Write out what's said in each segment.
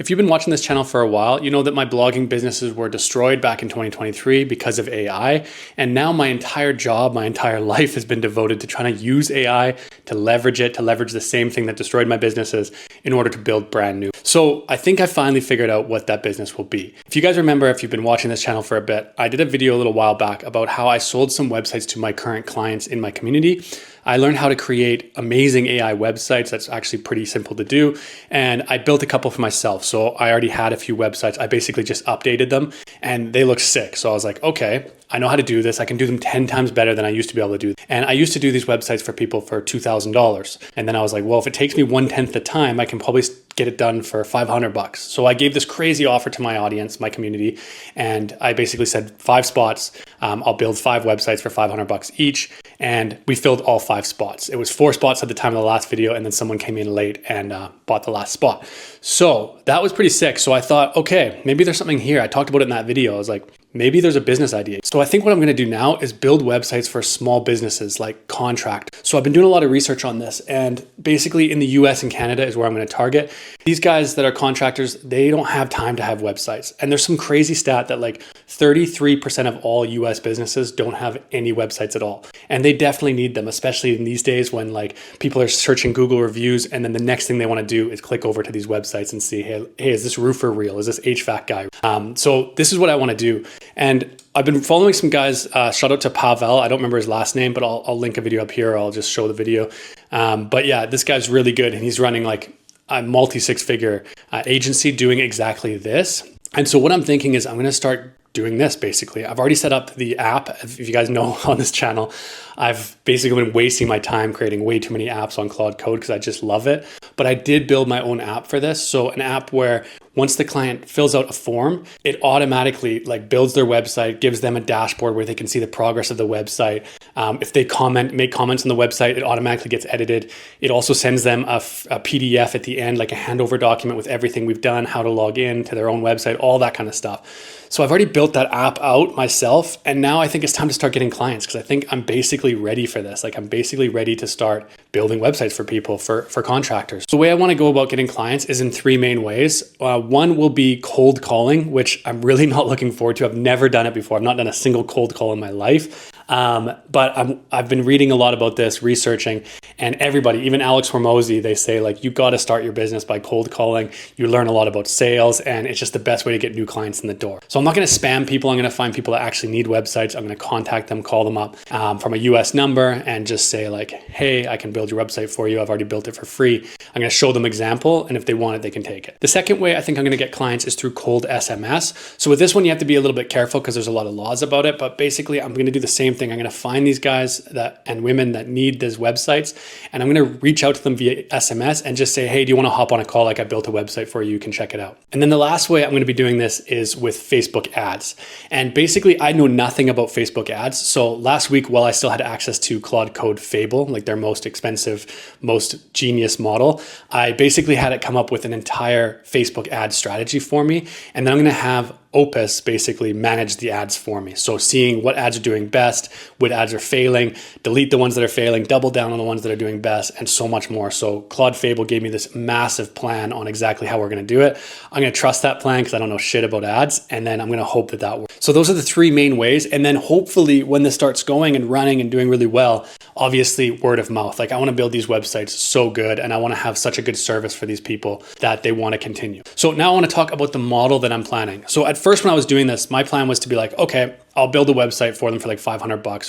If you've been watching this channel for a while, you know that my blogging businesses were destroyed back in 2023 because of AI. And now my entire job, my entire life has been devoted to trying to use AI to leverage it, to leverage the same thing that destroyed my businesses in order to build brand new. So I think I finally figured out what that business will be. If you guys remember, if you've been watching this channel for a bit, I did a video a little while back about how I sold some websites to my current clients in my community. I learned how to create amazing AI websites. That's actually pretty simple to do. And I built a couple for myself. So I already had a few websites. I basically just updated them and they look sick. So I was like, okay, I know how to do this. I can do them 10 times better than I used to be able to do. And I used to do these websites for people for $2,000. And then I was like, well, if it takes me 1/10 the time, I can probably get it done for $500. So I gave this crazy offer to my audience, my community. And I basically said 5 spots. I'll build 5 websites for $500 each. And we filled all 5 spots. It was 4 spots at the time of the last video. And then someone came in late and bought the last spot. So that was pretty sick. So I thought, okay, maybe there's something here. I talked about it in that video. I was like, maybe there's a business idea. So I think what I'm going to do now is build websites for small businesses like Contractor. So I've been doing a lot of research on this, and basically in the US and Canada is where I'm going to target. These guys that are contractors, they don't have time to have websites. And there's some crazy stat that like 33% of all US businesses don't have any websites at all. And they definitely need them, especially in these days when like people are searching Google reviews and then the next thing they want to do is click over to these websites and see, hey, is this roofer real? Is this HVAC guy? So this is what I want to do. And I've been following some guys, shout out to Pavel. I don't remember his last name, but I'll link a video up here. Or I'll just show the video. But yeah, this guy's really good. And he's running like a multi-6-figure agency doing exactly this. And so what I'm thinking is I'm going to start doing this basically. I've already set up the app. If you guys know on this channel, I've basically been wasting my time creating way too many apps on Claude Code because I just love it. But I did build my own app for this. So an app where once the client fills out a form, it automatically like builds their website, gives them a dashboard where they can see the progress of the website. If they make comments on the website, it automatically gets edited. It also sends them a PDF at the end, like a handover document with everything we've done, how to log in to their own website, all that kind of stuff. So I've already built that app out myself. And now I think it's time to start getting clients because I think I'm basically ready for this. Like I'm basically ready to start building websites for people, for contractors. The way I want to go about getting clients is in 3 main ways. One will be cold calling, which I'm really not looking forward to. I've never done it before. I've not done a single cold call in my life. But I've been reading a lot about this, researching, and everybody, even Alex Hormozy, they say like, you got to start your business by cold calling. You learn a lot about sales and it's just the best way to get new clients in the door. So I'm not going to spam people. I'm going to find people that actually need websites. I'm going to contact them, call them up from a US number and just say like, hey, I can build your website for you. I've already built it for free. I'm going to show them example. And if they want it, they can take it. The second way I think I'm going to get clients is through cold SMS. So with this one, you have to be a little bit careful because there's a lot of laws about it. But basically I'm going to do the same thing. I'm going to find these guys and women that need these websites, and I'm going to reach out to them via SMS and just say, hey, do you want to hop on a call? Like I built a website for you. You can check it out. And then the last way I'm going to be doing this is with Facebook ads. And basically I know nothing about Facebook ads. So last week, while I still had access to Claude Code Fable, like their most expensive, most genius model, I basically had it come up with an entire Facebook ad strategy for me. And then I'm going to have Opus basically manage the ads for me. So seeing what ads are doing best, what ads are failing, delete the ones that are failing, double down on the ones that are doing best, and so much more. So Claude Fable gave me this massive plan on exactly how we're going to do it. I'm going to trust that plan because I don't know shit about ads. And then I'm going to hope that that works. So those are the 3 main ways. And then hopefully when this starts going and running and doing really well, obviously word of mouth. Like I want to build these websites so good and I want to have such a good service for these people that they want to continue. So now I want to talk about the model that I'm planning. So at first when I was doing this, my plan was to be like, okay, I'll build a website for them for like $500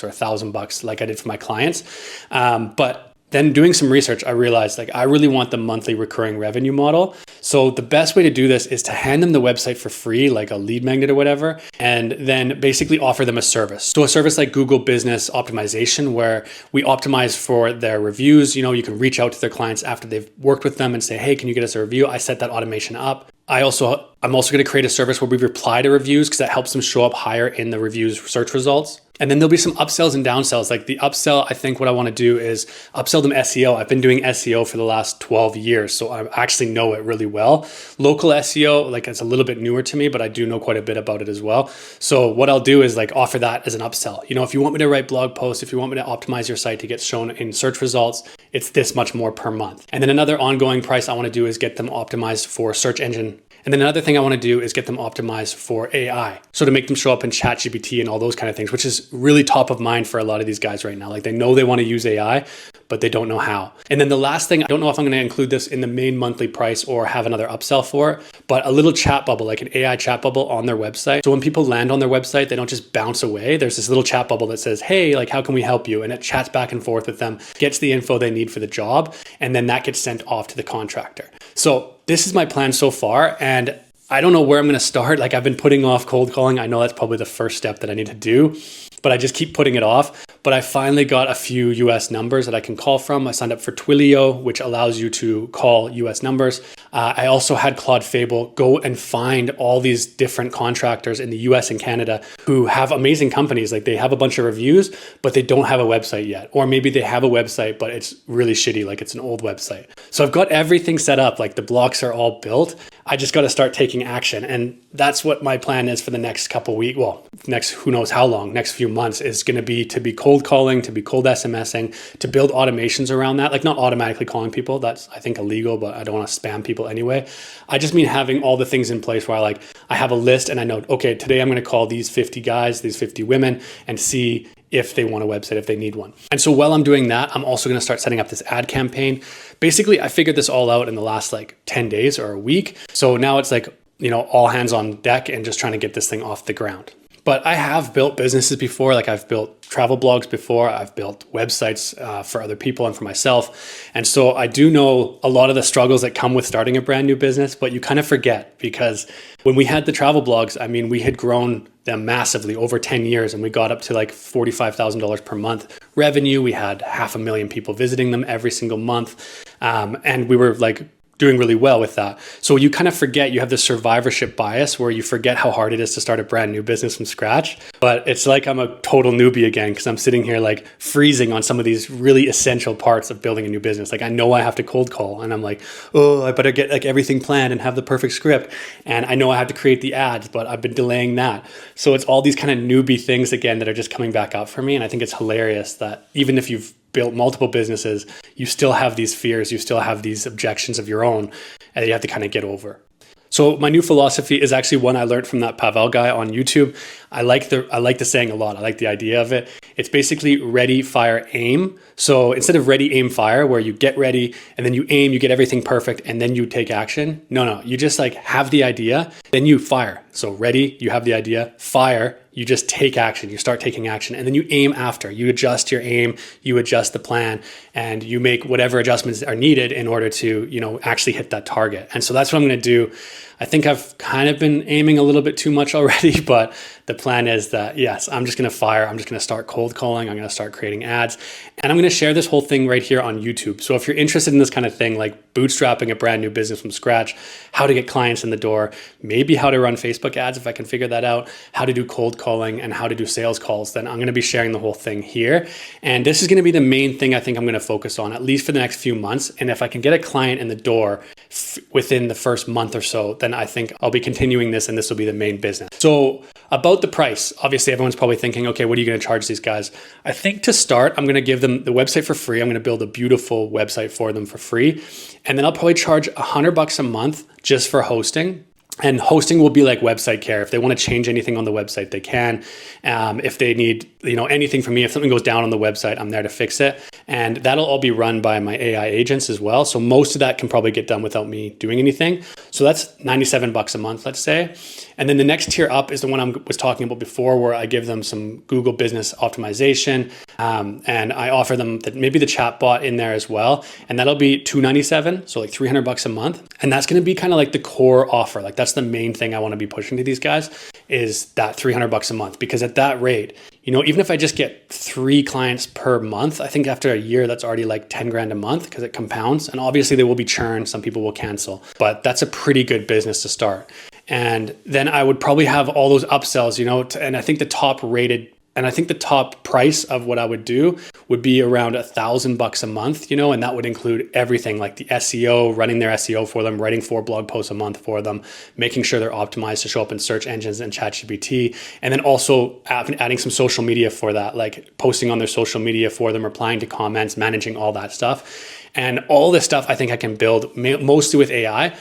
or $1,000 like I did for my clients. But then doing some research, I realized like I really want the monthly recurring revenue model. So the best way to do this is to hand them the website for free, like a lead magnet or whatever, and then basically offer them a service. So a service like Google Business Optimization, where we optimize for their reviews. You know, you can reach out to their clients after they've worked with them and say, hey, can you get us a review? I set that automation up. I'm also going to create a service where we reply to reviews because that helps them show up higher in the reviews search results. And then there'll be some upsells and downsells. Like the upsell, I think what I want to do is upsell them SEO. I've been doing SEO for the last 12 years, so I actually know it really well. Local SEO, like it's a little bit newer to me, but I do know quite a bit about it as well. So what I'll do is like offer that as an upsell. You know, if you want me to write blog posts, if you want me to optimize your site to get shown in search results, it's this much more per month. And then another ongoing price I want to do is get them optimized for search engine And then another thing I want to do is get them optimized for AI. So to make them show up in ChatGPT and all those kind of things, which is really top of mind for a lot of these guys right now. Like they know they want to use AI, but they don't know how. And then the last thing, I don't know if I'm going to include this in the main monthly price or have another upsell for it, but a little chat bubble, like an AI chat bubble on their website. So when people land on their website, they don't just bounce away. There's this little chat bubble that says, hey, like, how can we help you? And it chats back and forth with them, gets the info they need for the job, and then that gets sent off to the contractor. So this is my plan so far. And I don't know where I'm going to start. Like I've been putting off cold calling. I know that's probably the first step that I need to do, but I just keep putting it off. But I finally got a few US numbers that I can call from. I signed up for Twilio, which allows you to call US numbers. I also had Claude Fable go and find all these different contractors in the US and Canada who have amazing companies. Like they have a bunch of reviews, but they don't have a website yet. Or maybe they have a website, but it's really shitty. Like it's an old website. So I've got everything set up. Like the blocks are all built. I just got to start taking action. And that's what my plan is for the next couple of weeks. Well, next, who knows how long, next few months is going to be cold calling, to be cold SMSing, to build automations around that. Like not automatically calling people. That's, I think, illegal, but I don't want to spam people anyway. I just mean having all the things in place where I have a list and I know, okay, today I'm going to call these 50 guys, these 50 women and see if they want a website, if they need one. And so while I'm doing that, I'm also going to start setting up this ad campaign. Basically, I figured this all out in the last 10 days or a week. So now it's all hands on deck and just trying to get this thing off the ground. But I have built businesses before. Like I've built travel blogs before. I've built websites for other people and for myself. And so I do know a lot of the struggles that come with starting a brand new business, but you kind of forget because when we had the travel blogs, we had grown them massively over 10 years and we got up to $45,000 per month revenue. We had 500,000 people visiting them every single month. And we were doing really well with that. So you kind of forget, you have this survivorship bias where you forget how hard it is to start a brand new business from scratch. But it's like I'm a total newbie again because I'm sitting here freezing on some of these really essential parts of building a new business. I know I have to cold call and I'm oh, I better get everything planned and have the perfect script. And I know I have to create the ads, but I've been delaying that. So it's all these kind of newbie things again that are just coming back up for me. And I think it's hilarious that even if you've built multiple businesses, you still have these fears, you still have these objections of your own, and you have to kind of get over. So my new philosophy is actually one I learned from that Pavel guy on YouTube. I like the saying a lot. I like the idea of it. It's basically ready, fire, aim. So instead of ready, aim, fire, where you get ready and then you aim, you get everything perfect and then you take action. No, you just have the idea, then you fire. So ready, you have the idea, fire, you just take action, you start taking action, and then you aim after. You adjust your aim, you adjust the plan, and you make whatever adjustments are needed in order to, actually hit that target. And so that's what I'm going to do. I think I've kind of been aiming a little bit too much already, but the plan is that, yes, I'm just going to fire. I'm just going to start cold calling. I'm going to start creating ads, and I'm going to share this whole thing right here on YouTube. So if you're interested in this kind of thing, like bootstrapping a brand new business from scratch, how to get clients in the door, maybe how to run Facebook ads, if I can figure that out, how to do cold calling and how to do sales calls, then I'm going to be sharing the whole thing here. And this is going to be the main thing I think I'm going to focus on, at least for the next few months. And if I can get a client in the door within the first month or so, then I think I'll be continuing this and this will be the main business. So about the price, obviously everyone's probably thinking, okay, what are you going to charge these guys? I think to start, I'm going to give them the website for free. I'm going to build a beautiful website for them for free. And then I'll probably charge $100 a month just for hosting. And hosting will be like website care. If they want to change anything on the website, they can. If they need, anything from me, if something goes down on the website, I'm there to fix it. And that'll all be run by my AI agents as well. So most of that can probably get done without me doing anything. So that's $97 a month, let's say. And then the next tier up is the one I was talking about before, where I give them some Google business optimization. And I offer them maybe the chat bot in there as well. And that'll be $297, so $300 a month. And that's going to be kind of like the core offer. That's the main thing I want to be pushing to these guys is that $300 a month. Because at that rate, even if I just get 3 clients per month, I think after a year, that's already $10,000 a month because it compounds. And obviously there will be churn. Some people will cancel, but that's a pretty good business to start. And then I would probably have all those upsells, and I think the top price of what I would do would be around $1,000 a month, and that would include everything like the SEO, running their SEO for them, writing 4 blog posts a month for them, making sure they're optimized to show up in search engines and ChatGPT, and then also adding some social media for that, like posting on their social media for them, replying to comments, managing all that stuff. And all this stuff I think I can build mostly with AI.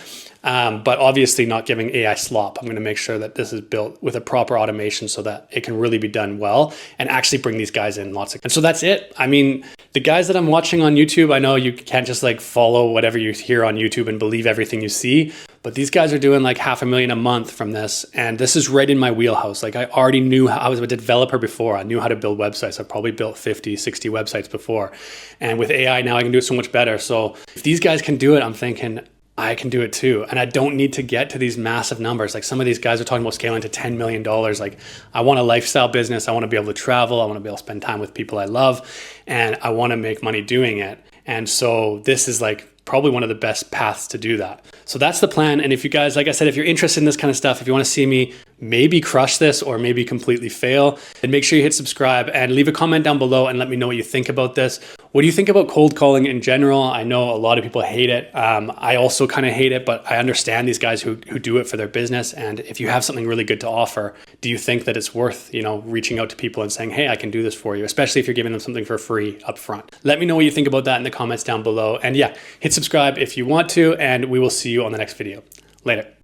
but obviously not giving AI slop. I'm going to make sure that this is built with a proper automation so that it can really be done well and actually bring these guys in lots of. And so that's it. I mean, the guys that I'm watching on YouTube, I know you can't just like follow whatever you hear on YouTube and believe everything you see, but these guys are doing like $500,000 a month from this. And this is right in my wheelhouse. Like I already knew I was a developer before. I knew how to build websites. I've probably built 50, 60 websites before. And with AI now I can do it so much better. So if these guys can do it, I'm thinking I can do it too. And I don't need to get to these massive numbers. Like some of these guys are talking about scaling to $10 million. Like I want a lifestyle business. I want to be able to travel. I want to be able to spend time with people I love. And I want to make money doing it. And so this is like probably one of the best paths to do that. So that's the plan. And if you guys, like I said, if you're interested in this kind of stuff, if you want to see me maybe crush this or maybe completely fail, then make sure you hit subscribe and leave a comment down below and let me know what you think about this. What do you think about cold calling in general? I know a lot of people hate it. I also kind of hate it, but I understand these guys who do it for their business. And if you have something really good to offer, do you think that it's worth, reaching out to people and saying, hey, I can do this for you, especially if you're giving them something for free up front? Let me know what you think about that in the comments down below. And yeah, hit subscribe if you want to, and we will see you on the next video. Later.